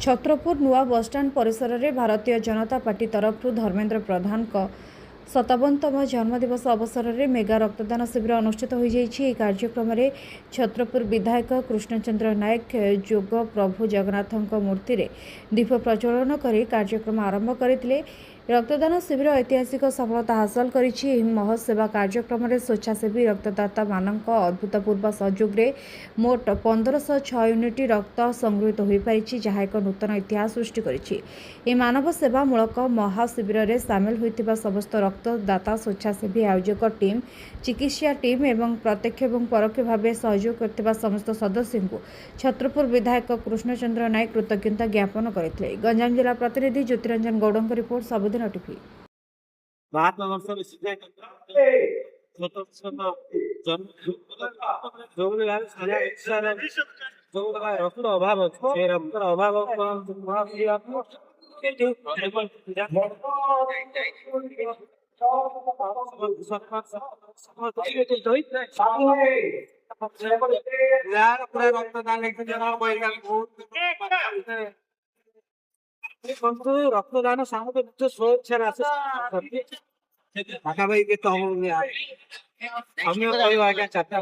छत्रपुर नुआ बसस्टाण्ड परिसर में भारतीय जनता पार्टी तरफ धर्मेन्द्र प्रधान 57तम जन्मदिवस अवसर में मेगा रक्तदान शिविर अनुष्ठित हो जाएगी। कार्यक्रम में छत्रपुर विधायक कृष्णचंद्र नायक जोग प्रभु जगन्नाथ मूर्ति में दीप प्रज्वलन कर कार्यक्रम आरंभ करते। रक्तदान शिविर ऐतिहासिक सफलता हासिल करिछि। महत् सेवा कार्यक्रम में स्वेच्छासेवी रक्तदाता मानक अभूतपूर्व सहयोग में मोट 1506 यूनिट रक्त संगृहित हो पारिछि, जहाँ एक नूतन इतिहास सृष्टि करिछि। ए मानव सेवा मूलक महाशिविर में सामिल होइतिबा समस्त रक्तदाता, स्वेच्छासेवी, आयोजक टीम, चिकित्सा टीम एवं प्रत्यक्ष और परोक्ष भाव सहयोग करथिबा समस्त सदस्य को छत्रपुर विधायक कृष्णचंद्र नायक कृतज्ञता ज्ञापन करथिले। गंजाम जिला प्रतिनिधि ज्योतिरंजन गौड़ रिपोर्ट, सबुदिन टीवी। महात्मा वर्ष रक्तर अभाव अच्छे रक्तर अभाव रक्तदान सामूहिक निज स्वेच्छा पाखापाखि के अन्य कहवा आज्ञा 4टा